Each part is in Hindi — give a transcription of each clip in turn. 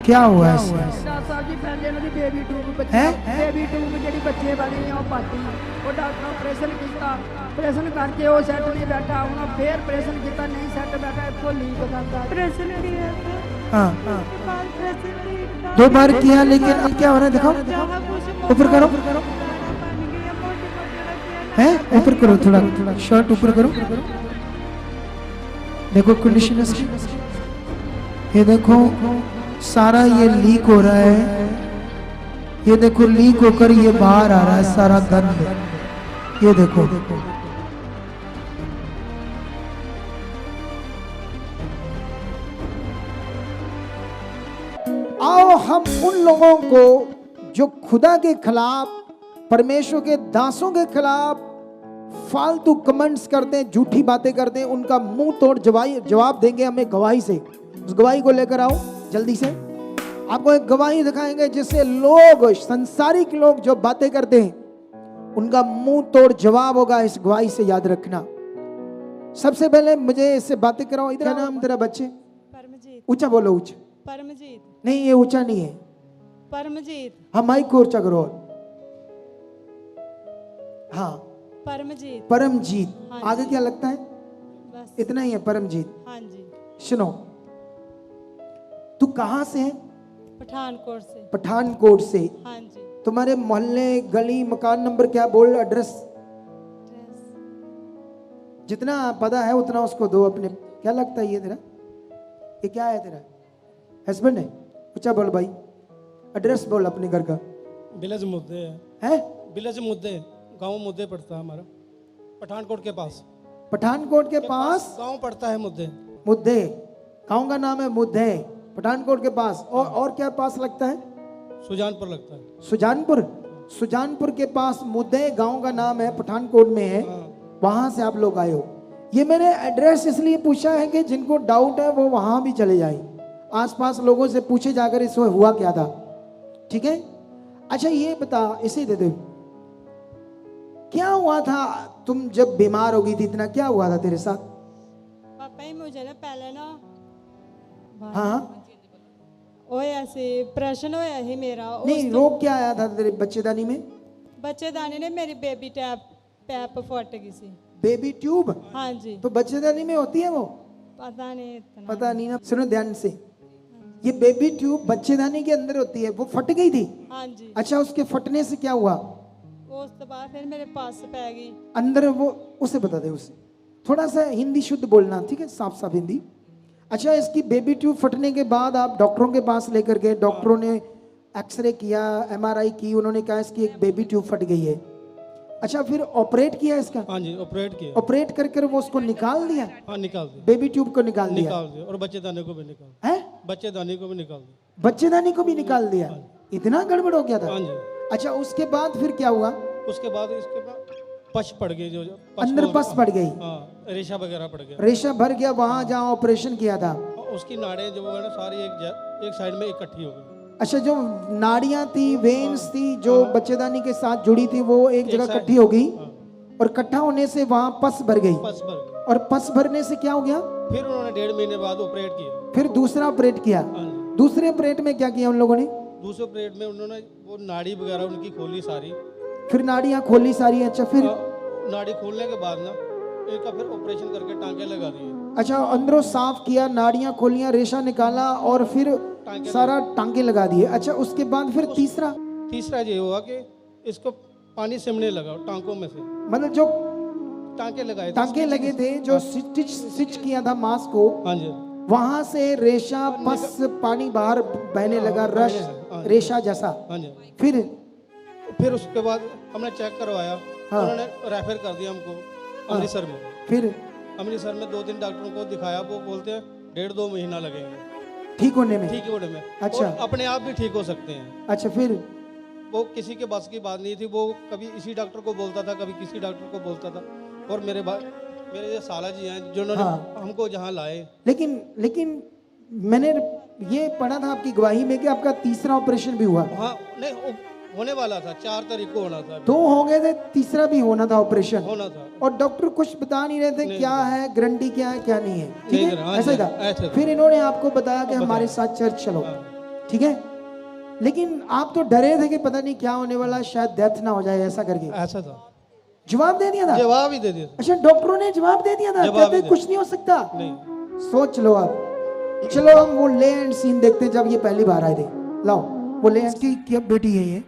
क्या हुआ इससे? डॉक्टर साहब जी पहले इन्होंने बेबी ट्यूब बेबी ट्यूब जी बच्चे वाली है पाती वो डॉक्टर ऑपरेशन किया ऑपरेशन करके वो सैट नहीं बैठा उन्होंने फिर ऑपरेशन किया नहीं सैट बैठा इसको लीक करता ऑपरेशन किया हाँ दो बार किया लेकिन अब क्या हो रहा है दिखाओ, ऊपर करो है, ऊपर करो थोड़ा शर्ट ऊपर करो, देखो कंडीशन इसकी, ये देखो सारा ये लीक हो रहा है, ये देखो लीक होकर ये बाहर आ रहा है सारा गंद, ये देखो आओ हम उन लोगों को जो खुदा के खिलाफ, परमेश्वर के दासों के खिलाफ फालतू कमेंट्स करते हैं, झूठी बातें करते हैं, उनका मुंह तोड़ जवाब देंगे हमें गवाही से। उस गवाही को लेकर आओ जल्दी से, आपको एक गवाही दिखाएंगे जिससे लोग, संसारिक लोग जो बातें करते हैं उनका मुंह तोड़ जवाब होगा इस गवाही से, याद रखना। सबसे पहले मुझे इससे बातें कराओ। इधर नाम तेरा बच्चे? परमजीत। ऊंचा बोलो, ऊंचा। परमजीत। नहीं ये ऊंचा नहीं है। परमजीत। हाँ माइक को ऊंचा करो। हाँ परमजीत। परमजीत। हाँ आगे क्या लगता है? बस इतना ही है परमजीत। हाँ जी। सुनो, तू कहां से है? पठानकोट से। पठानकोट से। हाँ जी। तुम्हारे मोहल्ले, गली, मकान नंबर क्या बोल, एड्रेस जितना पता है उतना उसको दो अपने। क्या लगता है ये तेरा, ये क्या है तेरा हस्बैंड है? ऊंचा बोल भाई, एड्रेस बोल अपने घर का। विलेज मुद्दे है, विलेज मुद्दे, गांव मुद्दे पड़ता है हमारा, पठानकोट के पास। पठानकोट के पास गांव पड़ता है मुद्दे। मुद्दे, गांव का नाम है मुद्दे, पठानकोट के पास। और क्या पास लगता है? सुजानपुर लगता है। सुजानपुर। सुजानपुर के पास मुद्दे गांव का नाम है, पठानकोट में है। वहां से आप लोग आए हो। ये मैंने एड्रेस इसलिए पूछा है कि जिनको डाउट है वो वहां भी चले जाएं, आसपास लोगों से पूछे जाकर इसमें हुआ क्या था। ठीक है, अच्छा ये बता, इसे दे दे, क्या हुआ था तुम जब बीमार हो गई थी? इतना क्या हुआ था तेरे साथ? पापा ही मुझे ना पहले ना हाँ वो ऐसे प्रश्न होया ही मेरा। नहीं, रोग क्या आया था तेरे बच्चेदानी में? बच्चेदानी ने मेरी बेबी पैप फट गई सी। Baby tube? हाँ जी। तो बच्चेदानी में होती है वो? पता नहीं इतना। पता नहीं ना। सुनो ध्यान से, ये बेबी ट्यूब बच्चेदानी के अंदर होती है, वो फट गई थी? हाँ जी। अच्छा, उसके फटने से क्या हुआ? उस तो बाद फिर मेरे पास पै गई अंदर वो, उसे बता दे, उसे थोड़ा सा हिंदी शुद्ध बोलना, ठीक है, साफ साफ हिंदी। अच्छा, इसकी बेबी ट्यूब फटने के बाद आप डॉक्टरों के पास लेकर गए, डॉक्टरों ने एक्सरे किया, एमआरआई की, उन्होंने कहा इसकी एक बेबी ट्यूब फट गई है। अच्छा, फिर ऑपरेट किया इसका? हाँ जी, ऑपरेट किया। ऑपरेट करके वो उसको निकाल दिया? हाँ निकाल दिया, बेबी ट्यूब को निकाल दिया और बच्चेदानी को भी निकाल, है? बच्चेदानी को भी निकाल दिया। बच्चेदानी को भी निकाल दिया? इतना गड़बड़ हो गया था? हाँ जी। अच्छा, उसके बाद फिर क्या हुआ? उसके बाद इसके बाद पश पड़ गई, जो अंदर पस पड़ गई? हाँ, रेशा वगैरह पड़ गया, रेशा भर गया वहां जहाँ ऑपरेशन किया था। उसकी नाड़ें जो है ना सारी एक साइड में इकट्ठी हो गई। अच्छा, जो नाड़ियां थी, वेन्स थी जो बच्चेदानी के साथ जुड़ी थी, वो एक जगह इकट्ठी हो गई, और इकट्ठा होने से वहां पस भर गई। पस भर गई, और पस भरने से क्या हो गया? फिर उन्होंने 1.5 महीने बाद ऑपरेट किया। फिर दूसरा ऑपरेट किया? हाँ जी। दूसरे ऑपरेट में क्या किया उन लोगों ने? दूसरे ऑपरेट में उन्होंने वो नाड़ी वगैरह उनकी खोली सारी। फिर नाड़ियां खोली सारी? अच्छा, फिर नाड़ी खोलने के बाद ना इनका फिर ऑपरेशन करके टांके लगा दिए। अच्छा, अंदरों साफ किया, नाड़ियां खोलियां, रेशा निकाला, और फिर सारा टांके लगा दिए। अच्छा, उसके बाद फिर तीसरा ये हुआ कि इसको पानी सिमने लगा टांकों में से, मतलब जो टांके लगाए, टांके लगे थे, जो स्टिच किया था मांस को, हाँ जी, वहां से रेशा, पस, पानी बाहर बहने लगा, रस, रेशा जैसा। हाँ जी। फिर उसके बाद हमने चेक करवाया, उन्होंने रेफर कर दिया हमको अमृतसर में। फिर अमृतसर में 2-3 डॉक्टरों को दिखाया, वो बोलते हैं 1.5-2 महीना लगेंगे ठीक होने में। अच्छा, अपने आप भी ठीक हो सकते हैं। अच्छा, फिर वो किसी के बस की बात नहीं थी, वो कभी इसी डॉक्टर को बोलता था, कभी किसी डॉक्टर को बोलता था। और मेरे जो साला जी हैं जिन्होंने हमको जहाँ लाए। लेकिन मैंने ये पढ़ा था आपकी गवाही में कि आपका तीसरा ऑपरेशन भी हुआ। हाँ, नहीं होने वाला था, 4 तारीख को होना था। 2 हो गए थे, तीसरा भी होना था, ऑपरेशन होना था। और डॉक्टर कुछ बता नहीं रहे थे क्या है, गारंटी क्या है क्या नहीं है, ठीक है, ऐसा ही था। फिर इन्होंने आपको बताया कि हमारे साथ चर्च चलो। ठीक है, लेकिन आप तो डरे थे कि पता नहीं क्या होने वाला, शायद डेथ ना हो जाए ऐसा करके। ऐसा था, जवाब दे दिया था? जवाब ही दे दिया था। अच्छा, डॉक्टरों ने जवाब दे दिया था, जवाब कहते ही दे- कुछ नहीं हो सकता। नहीं, सोच लो आप। चलो हम वो ले एंड सीन देखते हैं जब ये पहली बार आए थे। लाओ वो ले। इसकी क्या बेटी है ये?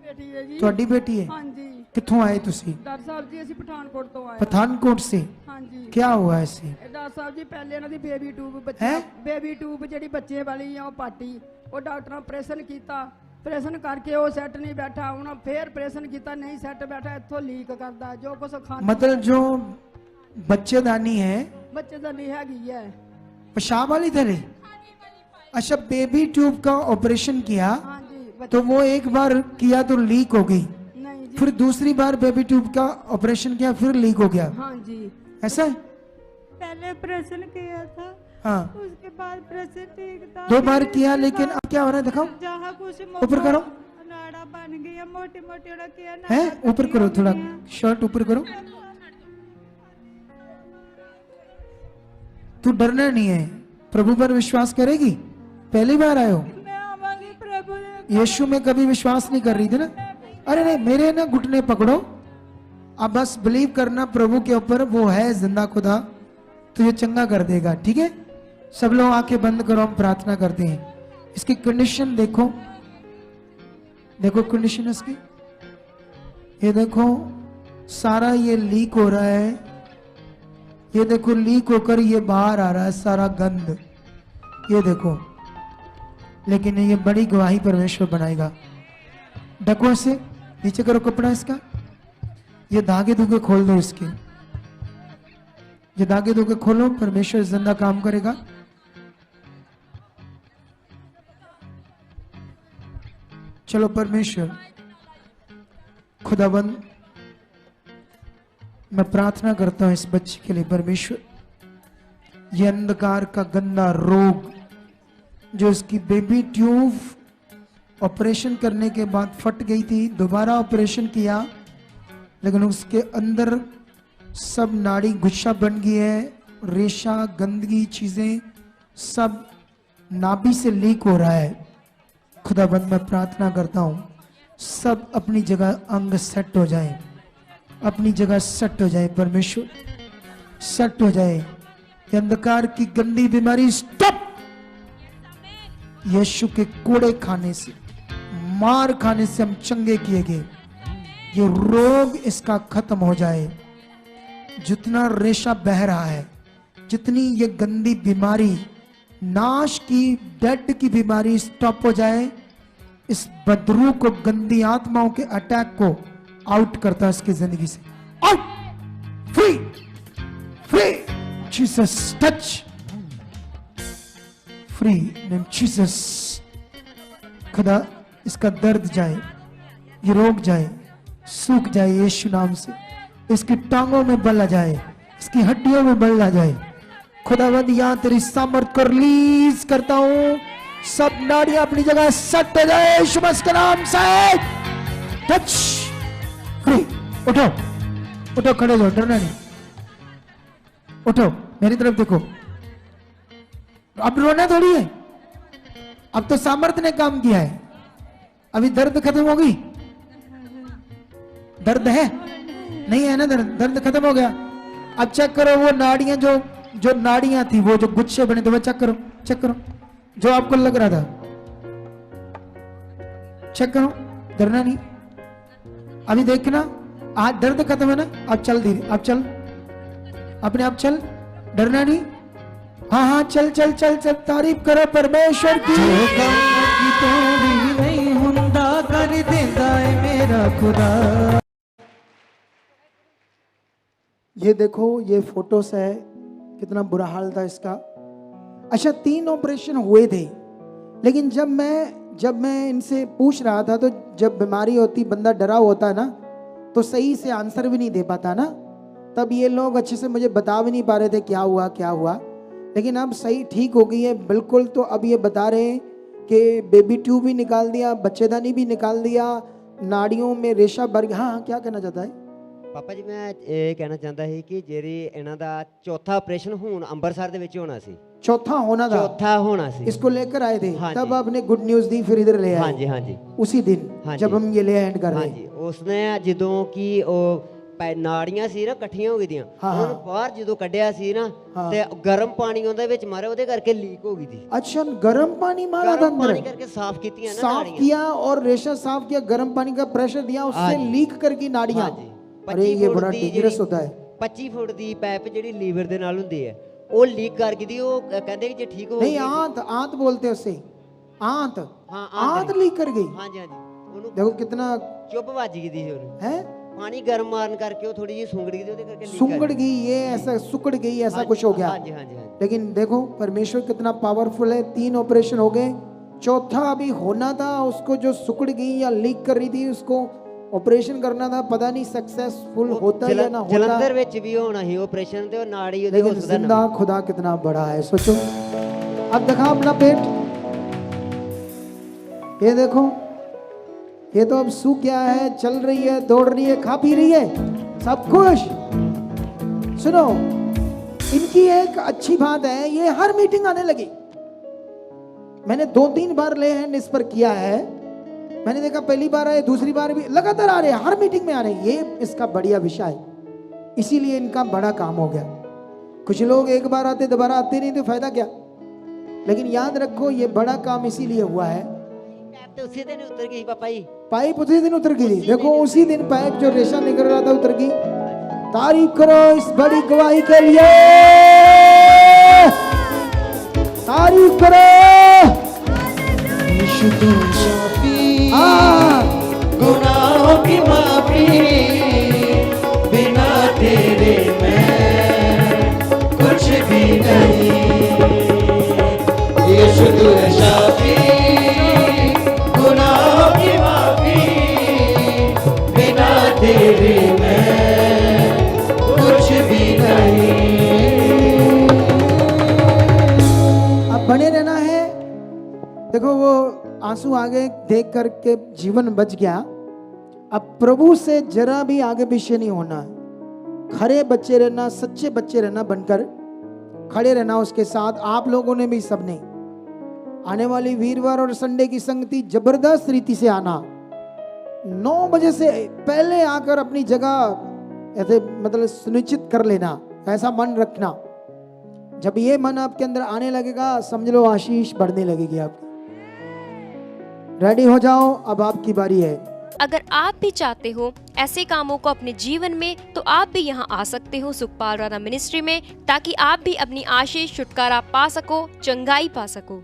बेटी है जी। ਤੁਹਾਡੀ बेटी है? हाँ जी। कित्थों आए तुसी? डॉक्टर साहब जी ਅਸੀਂ ਪਠਾਨਕੋਟ ਤੋਂ ਆਏ। पठानकोट से? हाँ जी। क्या हुआ ऐसे? ਡਾਕਟਰ ਸਾਹਿਬ ਜੀ ਪਹਿਲੇ ਇਹਨਾਂ ਦੀ ਬੇਬੀ ਟਿਊਬ ਹੈਂ? ਬੱਚੇ ਬੇਬੀ ਟਿਊਬ ਜਿਹੜੀ ਬੱਚੇ ਵਾਲੀ ਆ ਉਹ ਪਾਟੀ, ਉਹ ਡਾਕਟਰਾਂ ਆਪਰੇਸ਼ਨ ਕੀਤਾ, ਆਪਰੇਸ਼ਨ ਕਰਕੇ ਉਹ ਸੈੱਟ ਨਹੀਂ ਬੈਠਾ, ਉਹਨਾਂ ਫੇਰ ਆਪਰੇਸ਼ਨ ਕੀਤਾ, ਨਹੀਂ ਸੈੱਟ ਬੈਠਾ, ਇੱਥੋਂ ਲੀਕ ਕਰਦਾ ਜੋ ਕੁਛ ਖਾਂਦਾ। मतलब जो बच्चेदानी है ਬੱਚੇ ਦਾ ਨਹੀਂ ਹੈਗੀ ਹੈ। पेशाब वाली तरह? अच्छा, बेबी ट्यूब का ऑपरेशन किया हाँ जी। तो वो एक बार किया तो लीक हो गई, नहीं जी। फिर दूसरी बार बेबी ट्यूब का ऑपरेशन किया फिर लीक हो गया, हाँ जी। ऐसा है? पहले ऑपरेशन किया था, हाँ, उसके बाद ऑपरेशन ठीक था। 2 बार किया, लेकिन अब क्या हो रहा है दिखाओ, जहाँ कुछ ऊपर करो। नाड़ा बन गया, मोटे मोटे किया ना। है ऊपर करो, थोड़ा शर्ट ऊपर करो। तू डरना नहीं है, प्रभु पर विश्वास करेगी? पहली बार आए हो? मैं आवांगी प्रभु ने। यीशु में कभी विश्वास नहीं कर रही थी ना? अरे नहीं, मेरे ना घुटने पकड़ो, आप बस बिलीव करना प्रभु के ऊपर, वो है जिंदा खुदा, तो ये चंगा कर देगा। ठीक है, सब लोग आंखें बंद करो, हम प्रार्थना करते हैं। इसकी कंडीशन देखो, देखो कंडीशन इसकी, ये देखो सारा ये लीक हो रहा है, ये देखो लीक होकर ये बाहर आ रहा है सारा गंद, ये देखो। लेकिन ये बड़ी गवाही परमेश्वर बनाएगा। ढको इसे, नीचे करो कपड़ा इसका, ये धागे धुगे खोल दो इसके, ये धागे धुगे खोलो, परमेश्वर जिंदा काम करेगा। चलो परमेश्वर खुदाबंद, मैं प्रार्थना करता हूं इस बच्चे के लिए परमेश्वर, ये अंधकार का गंदा रोग जो इसकी बेबी ट्यूब ऑपरेशन करने के बाद फट गई थी, दोबारा ऑपरेशन किया, लेकिन उसके अंदर सब नाड़ी गुच्छा बन गई है, रेशा गंदगी चीजें सब नाभि से लीक हो रहा है। खुदाबंद मैं प्रार्थना करता हूं सब अपनी जगह अंग सेट हो जाए, अपनी जगह सेट हो जाए परमेश्वर, सेट हो जाए। ये अंधकार की गंदी बीमारी स्टॉप, यीशु के कोड़े खाने से, मार खाने से हम चंगे किए गए, ये रोग इसका खत्म हो जाए। जितना रेशा बह रहा है, जितनी ये गंदी बीमारी, नाश की डेड की बीमारी स्टॉप हो जाए। इस बदरू को, गंदी आत्माओं के अटैक को आउट करता है इसकी जिंदगी से, out, free, free, Jesus touch, free name Jesus. खुदा इसका दर्द जाए, ये रोग जाए, सूख जाए यीशु नाम से, इसकी टांगों में बल आ जाए, इसकी हड्डियों में बल आ जाए। खुदावंद यहां तेरी सामर्थ को रिलीज करता हूं, सब नाड़ियां अपनी जगह सेट हो जाए यीशु मसीह के नाम से। टच, फ्री, उठो, उठो, खड़े हो, डरना नहीं, उठो, मेरी तरफ देखो। अब रोना थोड़ी है, अब तो सामर्थ्य ने काम किया है। अभी दर्द खत्म हो गई? दर्द है? नहीं है ना दर्द? दर्द खत्म हो गया। अब चेक करो वो नाड़ियां, जो नाड़ियां थी, वो जो गुच्छे बने थे, वो चेक करो, चेक करो, जो आपको लग रहा था, चेक करो, डरना नहीं। अभी देखना, आज दर्द खत्म है ना? अब चल धीरे, अब चल, अपने आप चल, डरना नहीं। हाँ हाँ, चल चल चल चल, तारीफ करो परमेश्वर की। नहीं हुंदा कर देता है मेरा खुदा। ये देखो, ये फोटोस है, कितना बुरा हाल था इसका। अच्छा, 3 ऑपरेशन हुए थे, लेकिन जब मैं इनसे पूछ रहा था, तो जब बीमारी होती, बंदा डरा होता है ना, तो सही से आंसर भी नहीं दे पाता ना, तब ये लोग अच्छे से मुझे बता भी नहीं पा रहे थे क्या हुआ क्या हुआ। लेकिन अब सही ठीक हो गई है बिल्कुल। तो अब ये बता रहे हैं कि बेबी ट्यूब भी निकाल दिया, बच्चेदानी भी निकाल दिया, नाड़ियों में रेशा भर गया। हाँ, क्या कहना चाहता है पापा जी? मैं ਇਹ ਕਹਿਣਾ ਚਾਹੁੰਦਾ ਸੀ ਕਿ ਜਿਹੜੀ ਇਹਨਾਂ ਦਾ ਚੌਥਾ ਆਪਰੇਸ਼ਨ ਹੁਣ ਅੰਮ੍ਰਿਤਸਰ ਦੇ ਵਿੱਚ ਹੋਣਾ ਸੀ, चौथा होना था, चौथा होना सी। इसको लेकर आए थे, हाँ तब जी। आपने गुड न्यूज दी, फिर इधर ले आए। हाँ जी, हाँ जी, उसी दिन हाँ जब जी। हम ये ले एंड कर रहे हाँ जी, उसने ਜਦੋਂ कि ਉਹ ਨਾੜੀਆਂ ਸੀ ਨਾ ਇਕੱਠੀਆਂ ਹੋ ਗਈਆਂ, ਹਾਂ, ਉਹਨਾਂ ਨੂੰ ਬਾਹਰ ਜਦੋਂ ਕੱਢਿਆ ਸੀ ਨਾ ਤੇ ਗਰਮ ਪਾਣੀ ਉਹਦੇ ਵਿੱਚ ਮਾਰਿਆ, ਉਹਦੇ ਕਰਕੇ ਲੀਕ ਹੋ ਗਈ थी। अच्छा, गर्म पानी मारा था ਗਰਮ अंदर, ਪਾਣੀ ਕਰਕੇ ਸਾਫ਼ ਕੀਤੀਆਂ ਨਾ साफ ਨਾੜੀਆਂ। किया और रेशा साफ किया, गर्म पानी का प्रेशर दिया, उससे हाँ जी। लीक करके नाड़ियां। हाँ जी। अरे 25 ये फुट बड़ा दी डेंजरस ਜਿਹੜੀ- होता है। 25 ਫੁੱਟ ਦੀ ਪਾਈਪ ਜਿਹੜੀ ਲੀਵਰ ਦੇ ਨਾਲ ਹੁੰਦੀ ਹੈ, ਉਹ ਲੀਕ ਕਰ ਗਈ थी। ਉਹ ਕਹਿੰਦੇ ਕਿ ਜੇ ਠੀਕ ਹੋ नहीं, ਗਈ। आंत आंत बोलते हैं उससे, आंत हाँ, आंत लीक कर गई। हाँ जी, हाँ जी, ਉਹਨੂੰ देखो कितना ਚੁੱਪ ਵੱਜ ਗਈ ਸੀ ਉਹਨੂੰ। है, ਪਾਣੀ ਗਰਮ ਮਾਰਨ ਕਰਕੇ ਉਹ ਥੋੜੀ ਜਿਹੀ ਸੁੰਗੜ ਗਈ, ਉਹਦੇ ਕਰਕੇ ਲੀਕ सुंगड़ गई, ये ऐसा सुकड़ गई, ऐसा कुछ हो गया। हाँ जी, हाँ जी, हाँ जी। लेकिन देखो परमेश्वर कितना पावरफुल है, 3 ऑपरेशन हो गए, चौथा अभी होना था, उसको जो सुकड़ गई या लीक कर रही थी उसको ऑपरेशन करना था, पता नहीं सक्सेसफुल होता या ना होता। ਜਲੰਧਰ ਵਿੱਚ ਵੀ ਹੋਣਾ ਸੀ ਆਪਰੇਸ਼ਨ ਤੇ ਉਹ ਨਾੜੀ ਉਹਦੀ लेकिन ਹਸਪਤਾਲ जिंदा खुदा कितना बड़ा है, सोचो। अब दिखा अपना पेट, ये देखो, ये तो अब सूख गया है, चल रही है, दौड़ रही है, खा पी रही है, सब खुश। सुनो, इनकी एक अच्छी बात है, ये हर मीटिंग आने लगी। मैंने 2-3 बार ले हैंड इस पर किया है, मैंने देखा पहली बार आए, दूसरी बार भी लगातार आ रहे हैं, हर मीटिंग में आ रहे हैं। ये इसका बढ़िया विषय है, इसीलिए इनका बड़ा काम हो गया। कुछ लोग एक बार आते दोबारा आते नहीं, तो फायदा क्या। लेकिन याद रखो ये बड़ा काम इसीलिए हुआ है। ਪੈਪ ਤੇ ਉਸੇ ਦਿਨ ਉਤਰ ਗਈ ਪਾਪਾ ਜੀ। पाइप उसी दिन उतर गई। देखो उसी दिन पाइप जो रेशा निकल रहा था उतर गई। तारीफ करो इस बड़ी गवाही के लिए, तारीफ करो। यीशु तू शाफी, हाँ, गुनाहों की माफी, बिना तेरे मैं कुछ भी नहीं। यीशु तू शाफी, गुनाहों की माफी, बिना तेरे मैं कुछ भी नहीं। अब बने रहना है। देखो वो आंसू आगे देख करके जीवन बच गया। अब प्रभु से जरा भी आगे पीछे नहीं होना है, खरे बच्चे रहना, सच्चे बच्चे रहना, बनकर खड़े रहना उसके साथ। आप लोगों ने भी, सबने आने वाली वीरवार और संडे की संगति जबरदस्त रीति से आना। 9 बजे से पहले आकर अपनी जगह ऐसे मतलब सुनिश्चित कर लेना, ऐसा मन रखना। जब ये मन आपके अंदर आने लगेगा, समझ लो आशीष बढ़ने लगेगी आपकी। रेडी हो जाओ, अब आपकी बारी है। अगर आप भी चाहते हो ऐसे कामों को अपने जीवन में, तो आप भी यहाँ आ सकते हो सुखपाल राणा मिनिस्ट्री में, ताकि आप भी अपनी आशीष छुटकारा पा सको, चंगाई पा सको।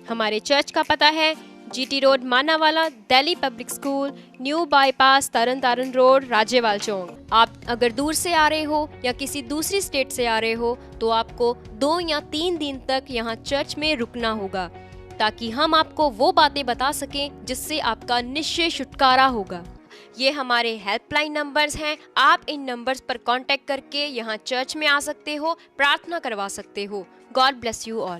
हमारे चर्च का पता है GT road Manawala, Delhi public school, new bypass, Tarn Taran road, Rajewal Chowk. आप अगर दूर से आ रहे हो या किसी दूसरी स्टेट से आ रहे हो, तो आपको 2 या 3 दिन तक यहाँ चर्च में रुकना होगा, ताकि हम आपको वो बातें बता सकें जिससे आपका निश्चय छुटकारा होगा। ये हमारे हेल्पलाइन नंबर्स हैं, आप इन नंबर्स पर कांटेक्ट करके यहाँ चर्च में आ सकते हो, प्रार्थना करवा सकते हो। God bless you all.